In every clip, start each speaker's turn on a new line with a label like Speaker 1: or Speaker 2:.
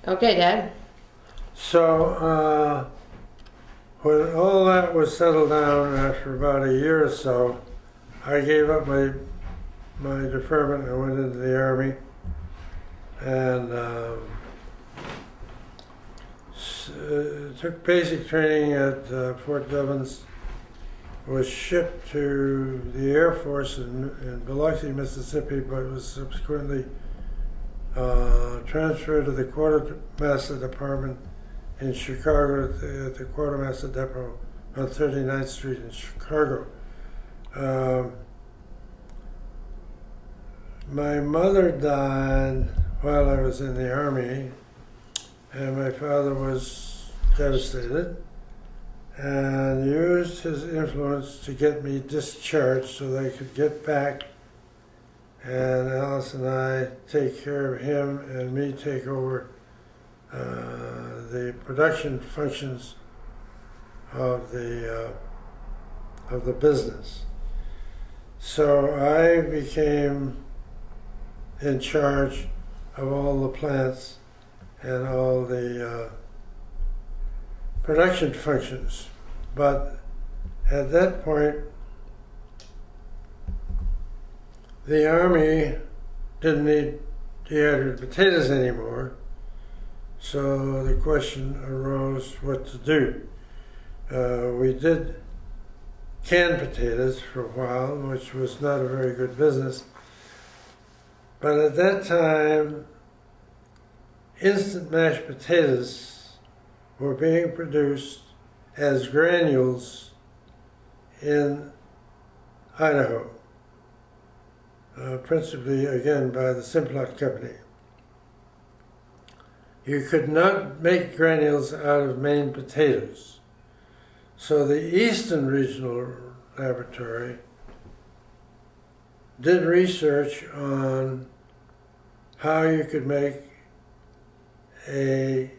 Speaker 1: Okay, Dad.
Speaker 2: So, when all that was settled down after about a year or so, I gave up my deferment and went into the Army and took basic training at Fort Devens, was shipped to the Air Force in Biloxi, Mississippi, but was subsequently transferred to the Quartermaster Department in Chicago at the Quartermaster Depot on 39th Street in Chicago. My mother died while I was in the Army, and my father was devastated and used his influence to get me discharged so that I could get back and Alice and I take care of him and me take over the production functions of the business. So I became in charge of all the plants and all the production functions. But at that point, the Army didn't need dehydrated potatoes anymore, so the question arose what to do. We did canned potatoes for a while, which was not a very good business. But at that time, instant mashed potatoes were being produced as granules in Idaho, principally, again, by the Simplot Company. You could not make granules out of Maine potatoes. So the Eastern Regional Laboratory did research on how you could make a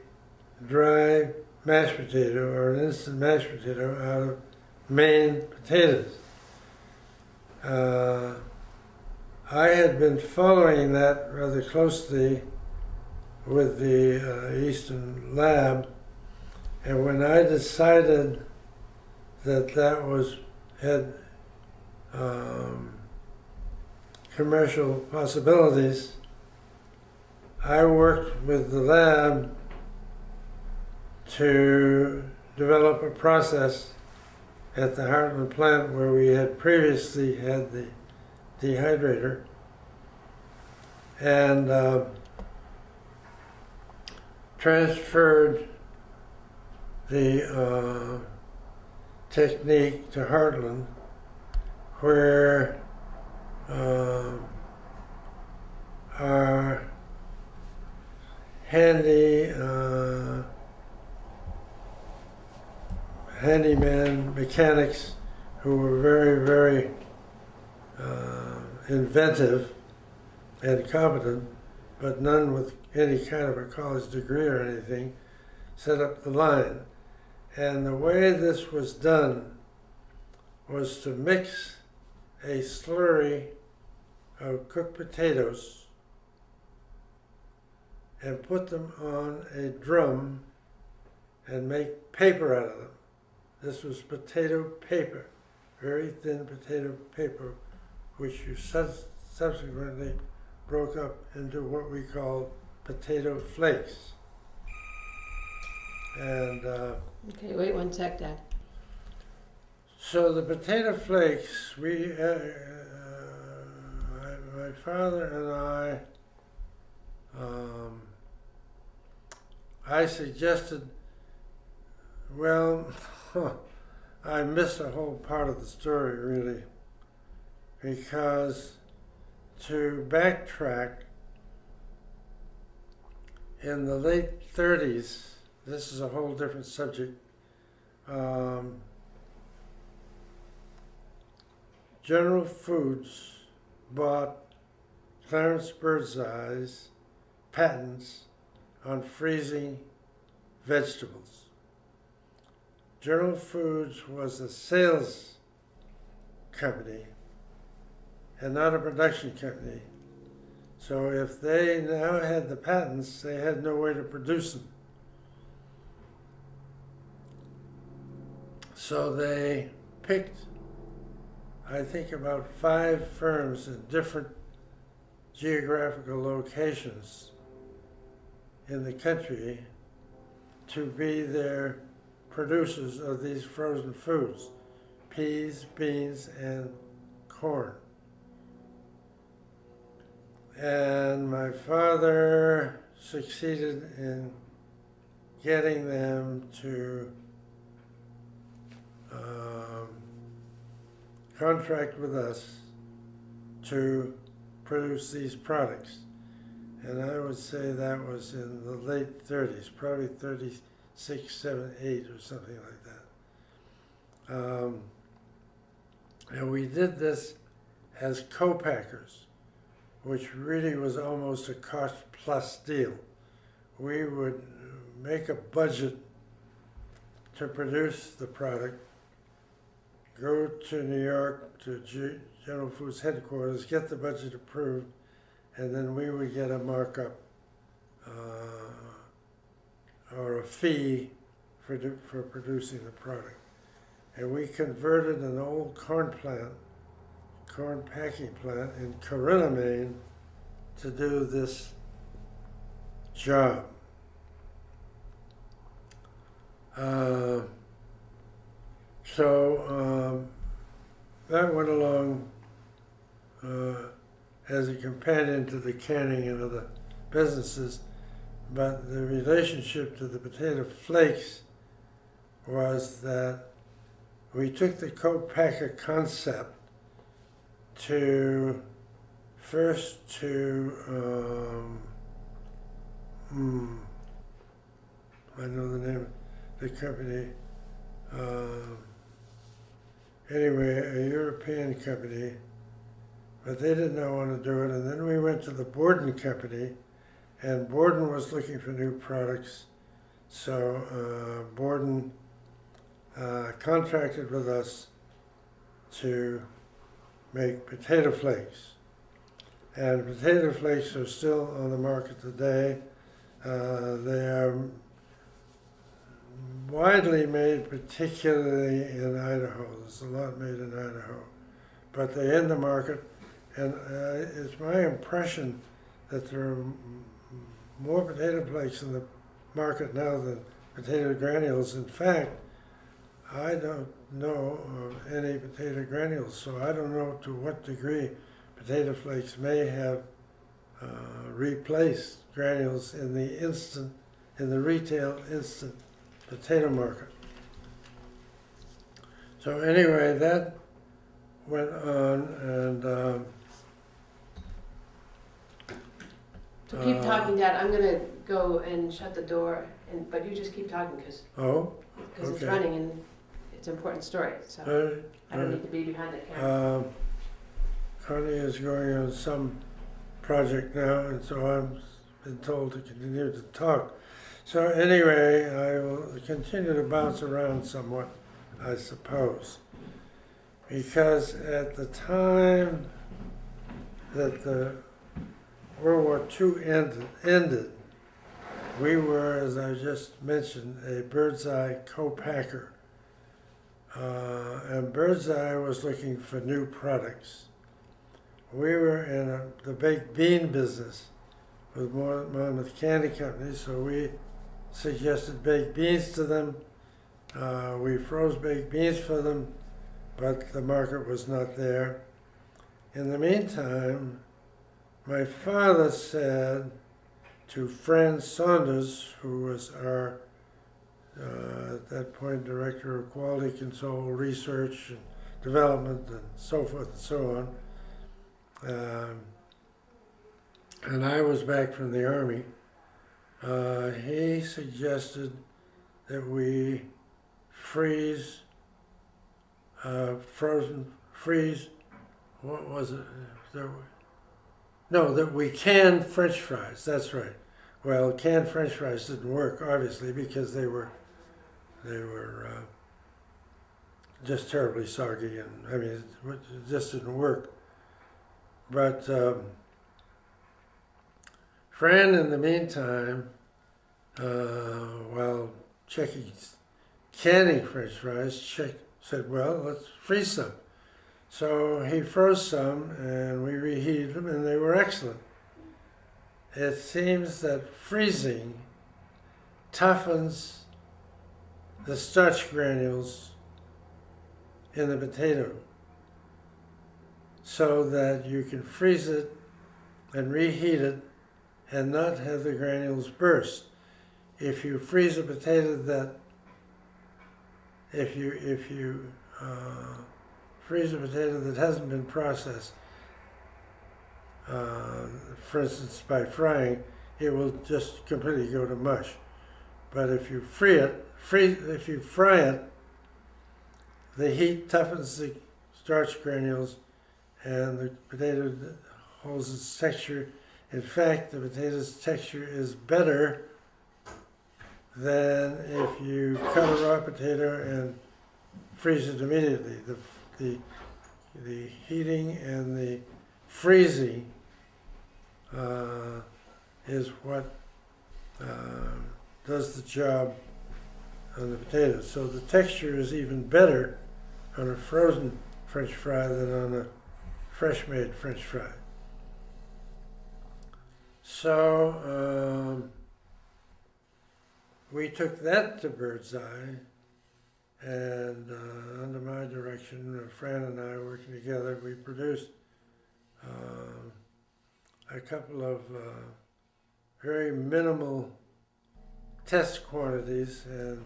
Speaker 2: dry mashed potato or an instant mashed potato out of Maine potatoes. I had been following that rather closely with the Eastern Lab, and when I decided that had commercial possibilities, I worked with the lab to develop a process at the Heartland plant where we had previously had the dehydrator, and transferred the technique to Heartland, where our handyman mechanics who were very, very inventive and competent, but none with any kind of a college degree or anything, set up the line. And the way this was done was to mix a slurry of cooked potatoes and put them on a drum and make paper out of them. This was potato paper, very thin potato paper, which you subsequently broke up into what we call potato flakes. And
Speaker 1: Okay, wait one sec, Dad.
Speaker 2: so the potato flakes, my father and I suggested, well, I missed a whole part of the story really, because to backtrack, in the late 30s, this is a whole different subject, General Foods bought Clarence Birdseye's patents on freezing vegetables. General Foods was a sales company and not a production company. So if they now had the patents, they had no way to produce them. So they picked, I think, about 5 firms in different geographical locations in the country to be their producers of these frozen foods, peas, beans, and corn. And my father succeeded in getting them to contract with us to produce these products. And I would say that was in the late 30s, probably 36, 7, 8 or something like that. And we did this as co-packers, which really was almost a cost-plus deal. We would make a budget to produce the product, go to New York to General Foods headquarters, get the budget approved, and then we would get a markup or a fee for producing the product. And we converted an old corn packing plant in Corunna, Maine, to do this job. So that went along as a companion to the canning and other businesses, but the relationship to the potato flakes was that we took the co-packer concept to first to I know the name of the company. Anyway, a European company, but they did not want to do it. And then we went to the Borden company, and Borden was looking for new products. So Borden contracted with us to make potato flakes. And potato flakes are still on the market today. They are widely made, particularly in Idaho. There's a lot made in Idaho. But they're in the market, and it's my impression that there are more potato flakes in the market now than potato granules. In fact, I don't know of any potato granules, so I don't know to what degree potato flakes may have replaced granules in the retail instant potato market. So anyway, that went on, and
Speaker 1: So keep talking, Dad. I'm gonna go and shut the door, but you just keep talking because it's
Speaker 2: okay.
Speaker 1: running and it's an important story. So I don't need to be behind the camera.
Speaker 2: Connie is going on some project now, and so I've been told to continue to talk. So anyway, I will continue to bounce around somewhat, I suppose, because at the time that the World War II ended, we were, as I just mentioned, a Birdseye co-packer. And Birdseye was looking for new products. We were in the baked bean business with Monmouth Candy Company, so we suggested baked beans to them. We froze baked beans for them, but the market was not there. In the meantime, my father said to Fran Saunders, who was our, at that point, Director of Quality Control, Research and Development, and so forth and so on, and I was back from the Army, he suggested that we freeze, what was it? That we can French fries, that's right. Well, canned French fries didn't work, obviously, because they were just terribly soggy, and I mean, it just didn't work. But Fran, in the meantime, while canning French fries, said, well, let's freeze some. So he froze some, and we reheated them, and they were excellent. It seems that freezing toughens the starch granules in the potato so that you can freeze it and reheat it and not have the granules burst. If you freeze a potato freeze a potato that hasn't been processed, for instance by frying, it will just completely go to mush. But if you if you fry it, the heat toughens the starch granules and the potato holds its texture. In fact, the potato's texture is better than if you cut a raw potato and freeze it immediately. The heating and the freezing is what does the job on the potatoes. So the texture is even better on a frozen French fry than on a fresh-made French fry. So we took that to Bird's Eye, and under my direction, Fran and I working together, we produced a couple of very minimal test quantities, and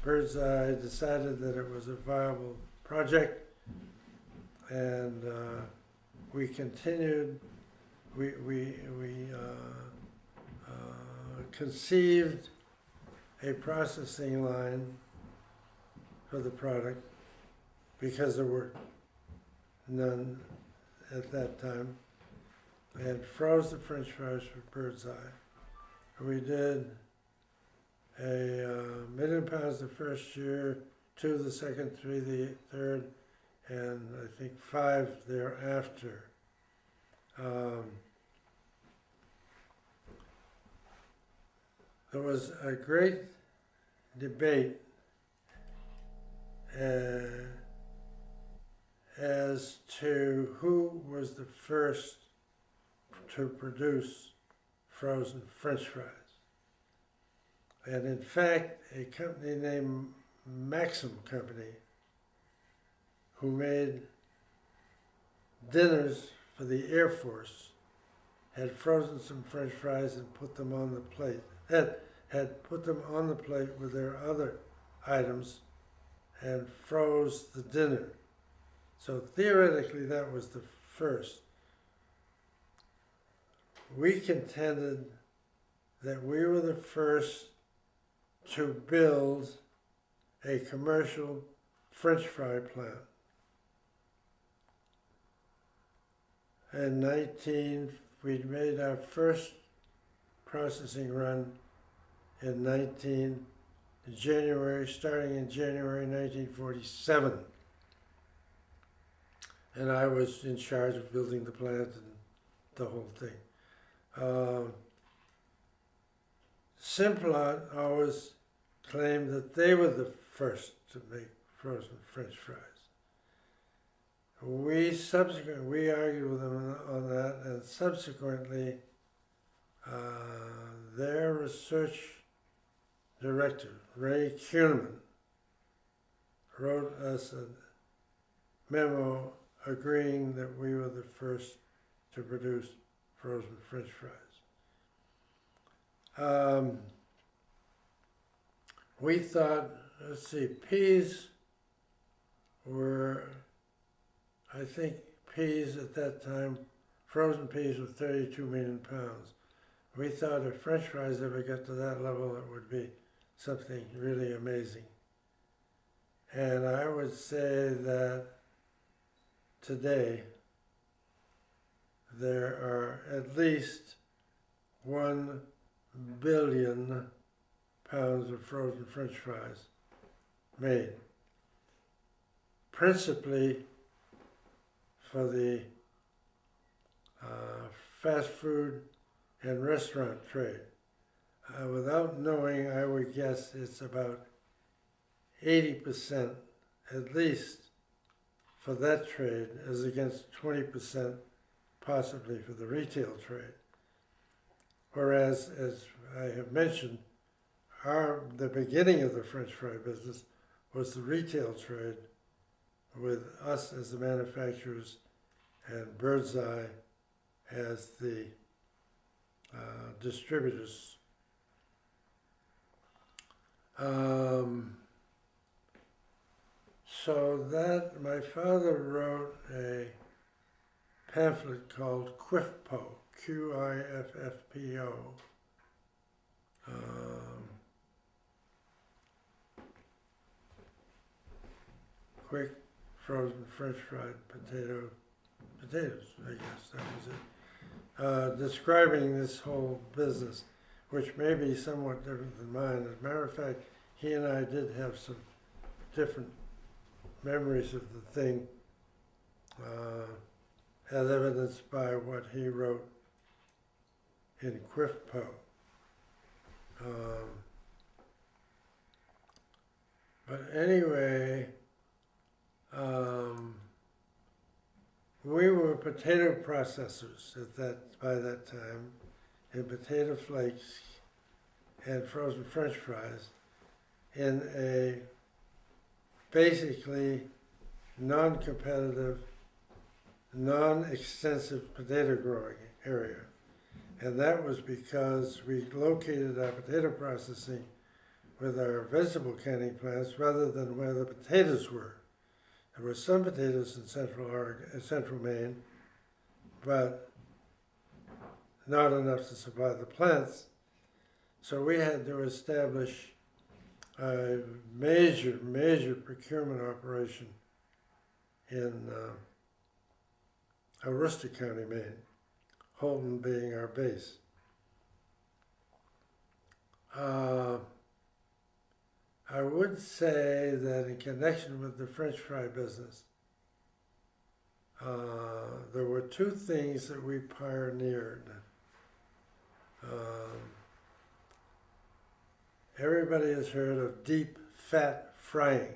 Speaker 2: Bird's Eye decided that it was a viable project, and we continued. We conceived a processing line for the product because there were none at that time, and froze the French fries for Bird's Eye. We did a 1 million pounds the first year, 2 the second, 3 the third, and I think 5 thereafter. There was a great debate as to who was the first to produce frozen French fries. And in fact, a company named Maxim Company, who made dinners for the Air Force, had frozen some French fries and put them on the plate. Had put them on the plate with their other items and froze the dinner. So theoretically, that was the first. We contended that we were the first to build a commercial French fry plant. We made our first processing run in January, starting in January 1947. And I was in charge of building the plant and the whole thing. Simplot always claimed that they were the first to make frozen French fries. We argued with them on that, and subsequently their research director, Ray Kuhlman, wrote us a memo agreeing that we were the first to produce frozen French fries. We thought, let's see, peas were, I think peas at that time, frozen peas were 32 million pounds. We thought if French fries ever got to that level, it would be something really amazing. And I would say that today there are at least 1 billion pounds of frozen French fries made, principally for the fast food and restaurant trade. Without knowing, I would guess it's about 80% at least for that trade as against 20% possibly for the retail trade. Whereas, as I have mentioned, the beginning of the French fry business was the retail trade with us as the manufacturers and Birdseye as the distributors. So that my father wrote a pamphlet called QIFPO, Quiffpo, quick frozen French fried potatoes, I guess that was it, describing this whole business, which may be somewhat different than mine. As a matter of fact, he and I did have some different memories of the thing, as evidenced by what he wrote in QIFPO. But anyway, we were potato processors by that time, in potato flakes and frozen French fries in a basically non-competitive, non-extensive potato growing area. And that was because we located our potato processing with our vegetable canning plants rather than where the potatoes were. There were some potatoes in central Maine, but not enough to supply the plants. So we had to establish a major procurement operation in Aroostook County, Maine, Holton being our base. I would say that in connection with the French fry business, there were two things that we pioneered. Everybody has heard of deep fat frying,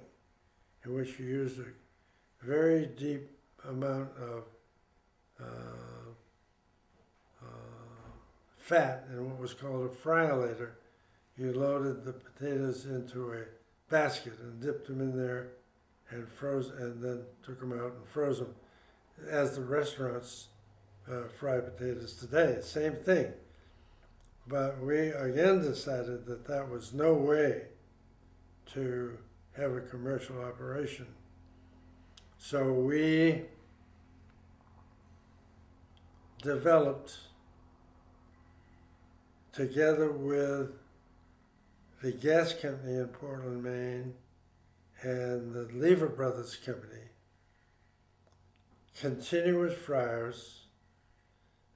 Speaker 2: in which you use a very deep amount of fat in what was called a fryolator. You loaded the potatoes into a basket and dipped them in there and froze, and then took them out and froze them, as the restaurants fry potatoes today. Same thing. But we again decided that that was no way to have a commercial operation. So we developed, together with the gas company in Portland, Maine, and the Lever Brothers Company, continuous fryers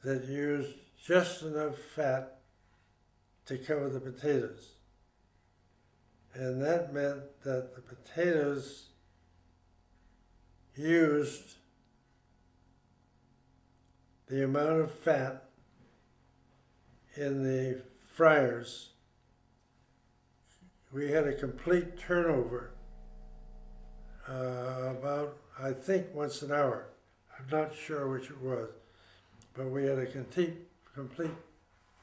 Speaker 2: that used just enough fat to cover the potatoes. And that meant that the potatoes used the amount of fat in the fryers. We had a complete turnover about, I think, once an hour. I'm not sure which it was, but we had a complete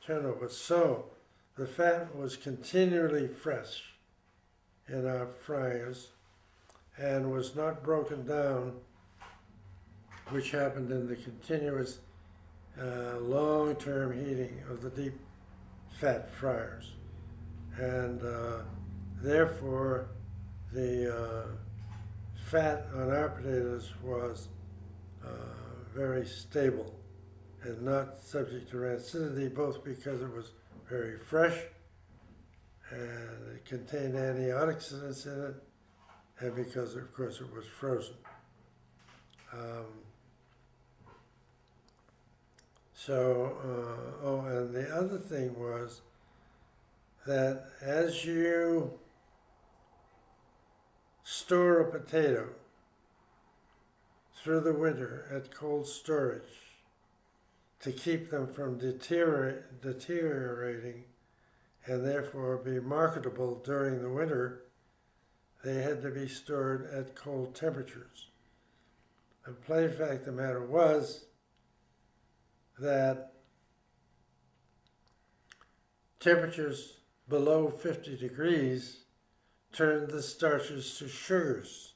Speaker 2: turnover. So the fat was continually fresh in our fryers and was not broken down, which happened in the continuous long-term heating of the deep fat fryers. And therefore, the fat on our potatoes was very stable and not subject to rancidity, both because it was very fresh and it contained antioxidants in it, and because, of course, it was frozen. And the other thing was that as you store a potato through the winter at cold storage, to keep them from deteriorating and therefore be marketable during the winter, they had to be stored at cold temperatures. The plain fact of the matter was that temperatures below 50 degrees turned the starches to sugars,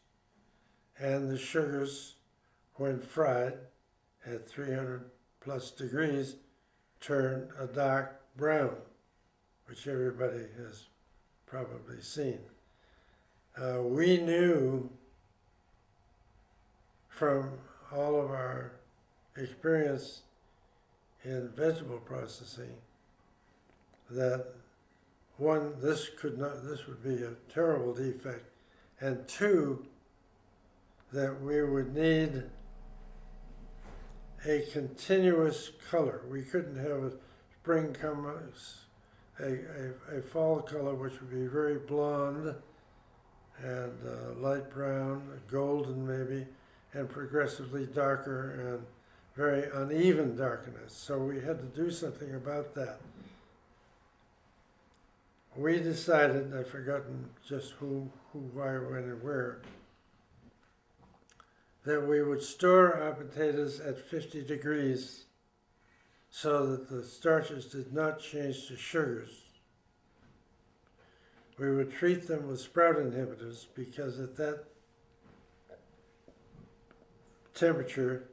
Speaker 2: and the sugars, when fried at 300 plus degrees, turn a dark brown, which everybody has probably seen. We knew from all of our experience in vegetable processing that one, this would be a terrible defect, and two, that we would need a continuous color. We couldn't have a spring come, a fall color which would be very blonde and light brown, golden maybe, and progressively darker and very uneven darkness. So we had to do something about that. We decided, I've forgotten just who, why, when, and where, that we would store our potatoes at 50 degrees so that the starches did not change to sugars. We would treat them with sprout inhibitors because at that temperature,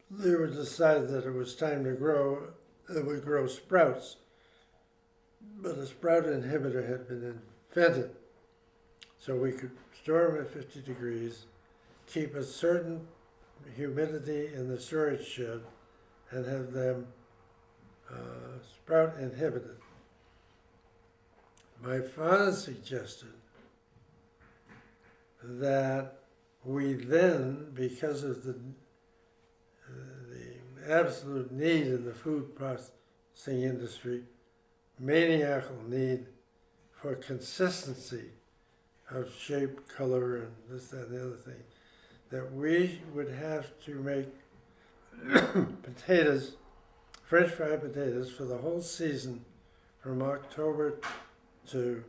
Speaker 2: they would decide that it was time to grow, it would grow sprouts. But a sprout inhibitor had been invented, so we could store them at 50 degrees, keep a certain humidity in the storage shed, and have them sprout inhibited. My father suggested that we then, because of the absolute need in the food processing industry, maniacal need for consistency of shape, color, and this, that, and the other thing, that we would have to make potatoes, French fried potatoes, for the whole season from October to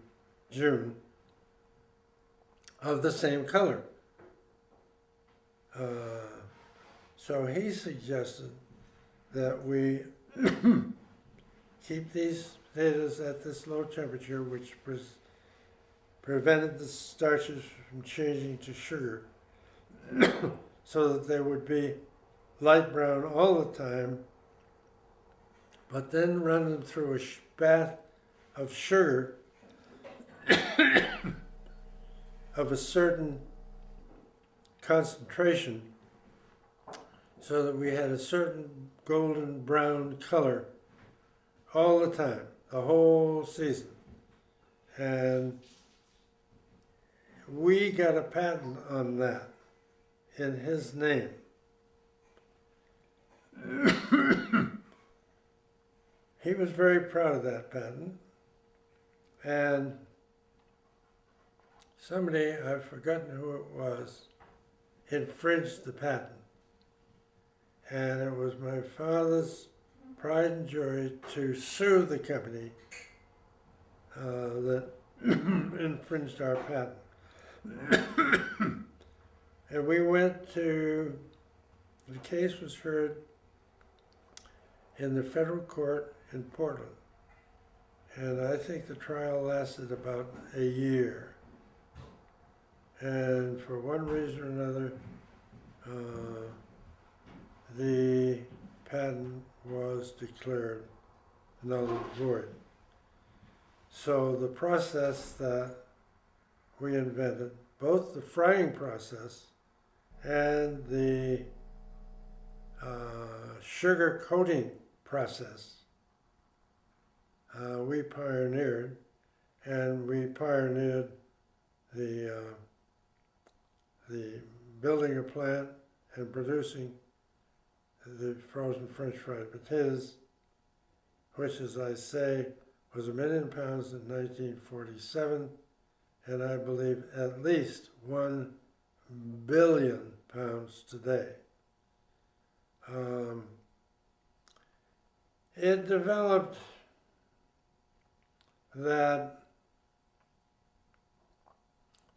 Speaker 2: June of the same color. So he suggested that we keep these potatoes at this low temperature, which prevented the starches from changing to sugar, so that they would be light brown all the time, but then run them through a bath of sugar of a certain concentration, so that we had a certain golden brown color all the time, the whole season. And we got a patent on that in his name. He was very proud of that patent, and somebody, I've forgotten who it was, infringed the patent. And it was my father's pride and joy to sue the company that infringed our patent. And we went to, the case was heard in the federal court in Portland. And I think the trial lasted about a year. And for one reason or another, the patent was declared null and void. So the process that we invented, both the frying process and the sugar coating process, we pioneered, and we pioneered the building a plant and producing the frozen French fried potatoes, which, as I say, was 1 million pounds in 1947, and I believe at least 1 billion pounds today. it developed that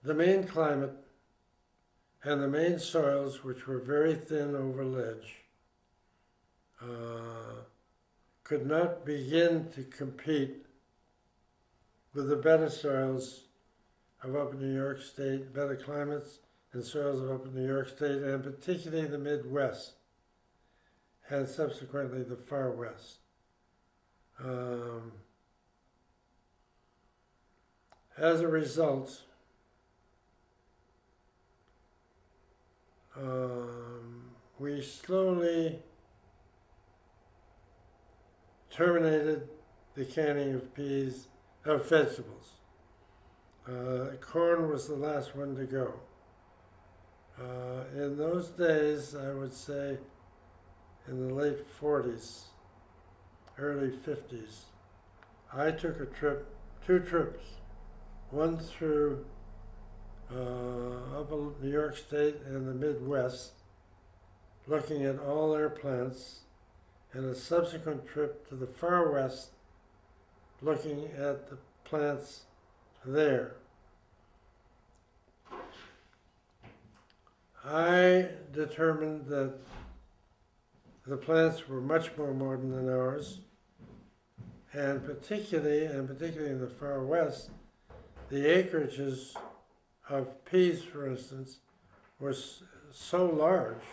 Speaker 2: the main climate and the main soils, which were very thin over ledge, could not begin to compete with the better soils of up in New York State, better climates and soils of up in New York State, and particularly the Midwest, and subsequently the far west. As a result, we slowly terminated the canning of vegetables. Corn was the last one to go. In those days, I would say in the late 40s, early 50s, I took two trips, one through upper New York State and the Midwest, looking at all their plants, and a subsequent trip to the far west, looking at the plants there. I determined that the plants were much more modern than ours, and particularly in the far west, the acreages of peas, for instance, were so large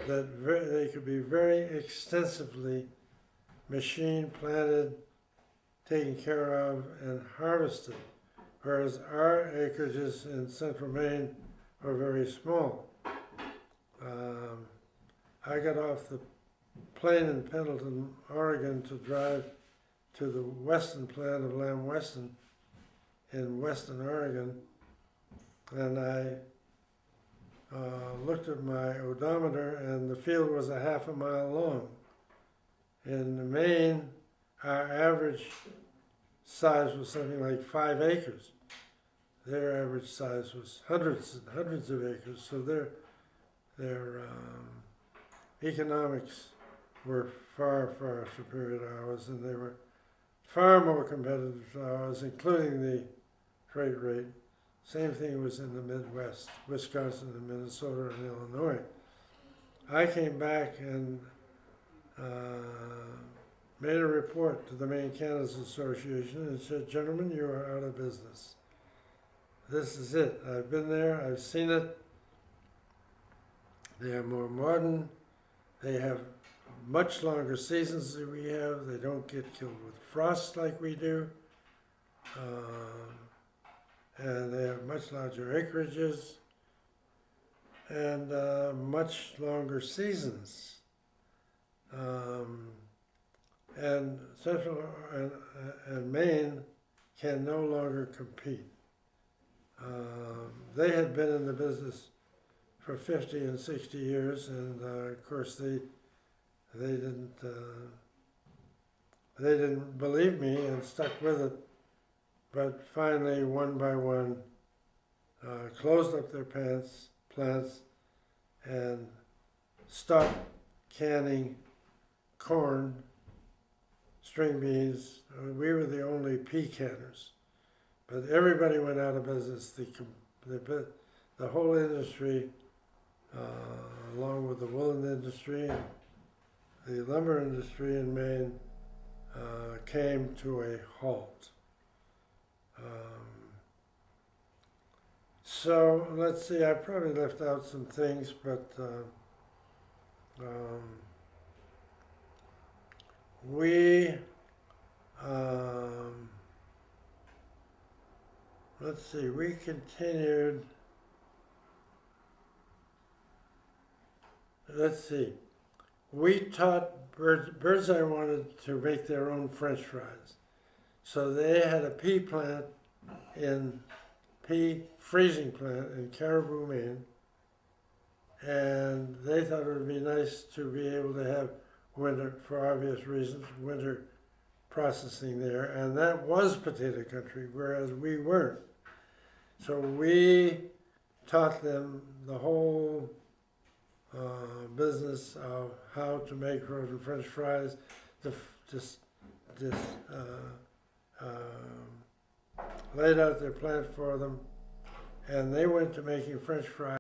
Speaker 2: that they could be very extensively machine planted, taken care of, and harvested, whereas our acreages in central Maine are very small. I got off the plane in Pendleton, Oregon, to drive to the western plant of Lamb Weston in western Oregon, and I looked at my odometer, and the field was a half a mile long. In Maine, our average size was something like 5 acres. Their average size was hundreds and hundreds of acres, so their economics were far, far superior to ours, and they were far more competitive to ours, including the freight rate. Same thing was in the Midwest, Wisconsin and Minnesota and Illinois. I came back and made a report to the Maine Cannabis Association and said, "Gentlemen, you are out of business. This is it. I've been there, I've seen it. They are more modern. They have much longer seasons than we have. They don't get killed with frost like we do. And they have much larger acreages and much longer seasons. And Central and Maine can no longer compete. They had been in the business for 50 and 60 years, and of course they didn't believe me and stuck with it. But finally, one by one, closed up their plants and stopped canning corn, string beans. We were the only pea canners, but everybody went out of business. The whole industry, along with the woolen industry, the lumber industry in Maine, came to a halt. So let's see, I probably left out some things, but let's see, we continued, we taught Birdseye wanted to make their own French fries. So they had a pea freezing plant in Caribou, Maine, and they thought it would be nice to be able to have winter, for obvious reasons, winter processing there, and that was potato country, whereas we weren't. So we taught them the whole business of how to make frozen French fries. laid out their plant for them, and they went to making French fries.